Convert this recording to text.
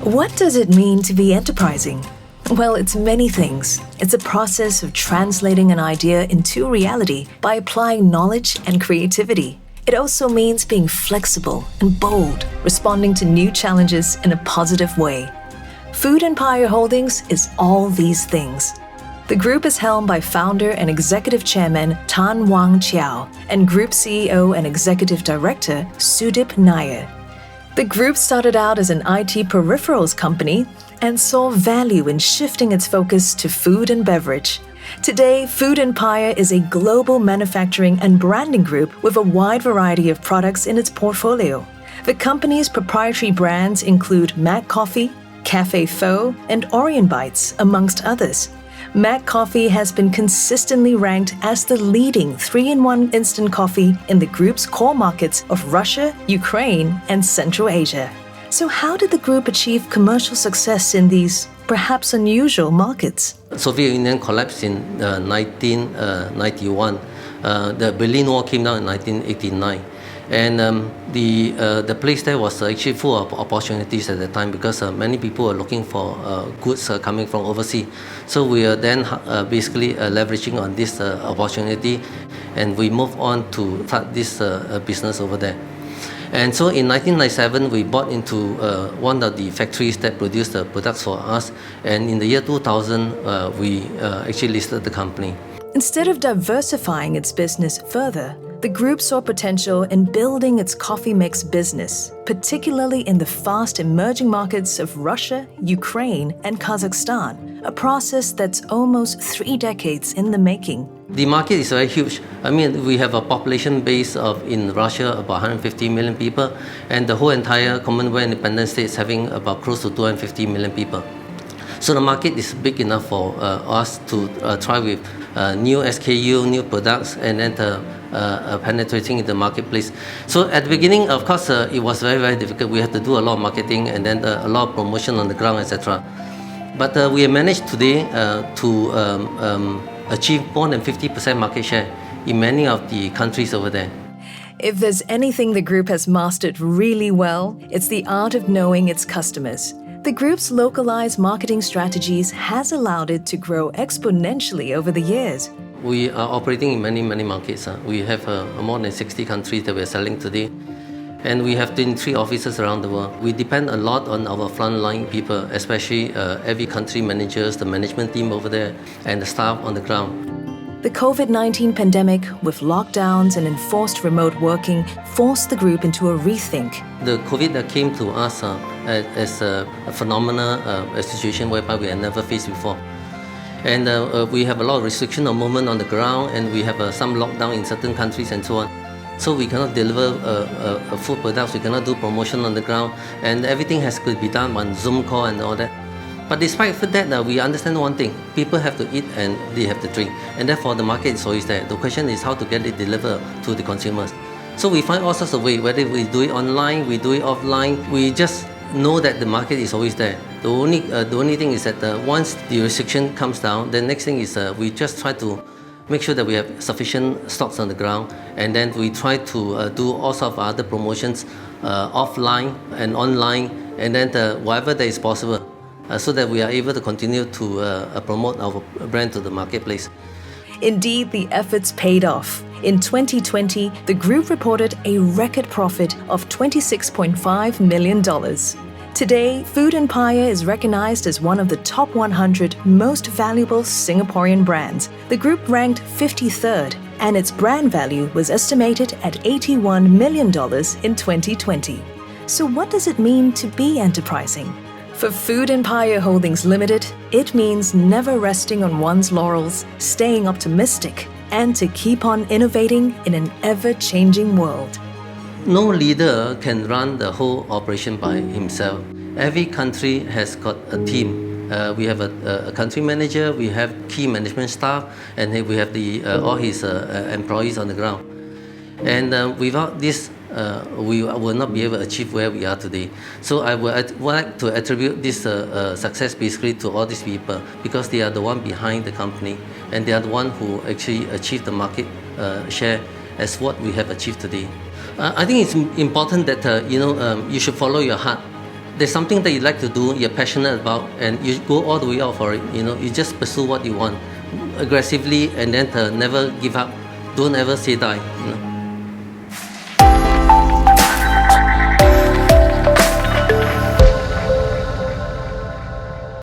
What does it mean to be enterprising? Well, it's many things. It's a process of translating an idea into reality by applying knowledge and creativity. It also means being flexible and bold, responding to new challenges in a positive way. Food Empire Holdings is all these things. The group is helmed by founder and executive chairman Tan Wang Chiao and group CEO and executive director Sudip Nair. The group started out as an IT peripherals company and saw value in shifting its focus to food and beverage. Today, Food Empire is a global manufacturing and branding group with a wide variety of products in its portfolio. The company's proprietary brands include Mac Coffee, Cafe Pho, and Orion Bites, amongst others. Mac Coffee has been consistently ranked as the leading 3-in-1 instant coffee in the group's core markets of Russia, Ukraine, and Central Asia. So how did the group achieve commercial success in these perhaps unusual markets? Soviet Union collapsed in 1991. The Berlin Wall came down in 1989. And the place there was actually full of opportunities at the time because many people were looking for goods coming from overseas. So we are then basically leveraging on this opportunity, and we moved on to start this business over there. And so in 1997, we bought into one of the factories that produced the products for us. And in the year 2000, we actually listed the company. Instead of diversifying its business further, the group saw potential in building its coffee mix business, particularly in the fast emerging markets of Russia, Ukraine, and Kazakhstan, a process that's almost 3 decades in the making. The market is very huge. I mean, we have a population base of, in Russia, about 150 million people, and the whole entire Commonwealth independent states having about close to 250 million people. So the market is big enough for us to try with new SKU, new products, and then penetrating in the marketplace. So at the beginning, of course, it was very, very difficult. We had to do a lot of marketing and then a lot of promotion on the ground, etc. But we have managed today to achieve more than 50% market share in many of the countries over there. If there's anything the group has mastered really well, it's the art of knowing its customers. The group's localized marketing strategies has allowed it to grow exponentially over the years. We are operating in many, many markets. We have more than 60 countries that we are selling today. And we have 23 offices around the world. We depend a lot on our frontline people, especially every country managers, the management team over there, and the staff on the ground. The COVID-19 pandemic, with lockdowns and enforced remote working, forced the group into a rethink. The COVID that came to us as a phenomenal situation whereby we had never faced before. And we have a lot of restriction of movement on the ground, and we have some lockdown in certain countries and so on. So we cannot deliver food products, we cannot do promotion on the ground, and everything has to be done on Zoom call and all that. But despite that, we understand one thing: people have to eat and they have to drink, and therefore the market is always there. The question is how to get it delivered to the consumers. So we find all sorts of ways, whether we do it online, we do it offline, we just know that the market is always there. The only thing is that once the restriction comes down, the next thing is we just try to make sure that we have sufficient stocks on the ground, and then we try to do all sorts of other promotions offline and online, and then whatever that is possible, so that we are able to continue to promote our brand to the marketplace. Indeed, the efforts paid off. In 2020, the group reported a record profit of $26.5 million. Today, Food Empire is recognized as one of the top 100 most valuable Singaporean brands. The group ranked 53rd, and its brand value was estimated at $81 million in 2020. So what does it mean to be enterprising? For Food Empire Holdings Limited, it means never resting on one's laurels, staying optimistic, and to keep on innovating in an ever-changing world. No leader can run the whole operation by himself. Every country has got a team. We have a country manager, we have key management staff, and we have all his employees on the ground. And without this, we will not be able to achieve where we are today. So I would like to attribute this success basically to all these people, because they are the one behind the company, and they are the one who actually achieved the market share as what we have achieved today. I think it's important that you should follow your heart. there's something that you like to do, you're passionate about, and you go all the way out for it. You just pursue what you want aggressively, and then never give up. Don't ever say die.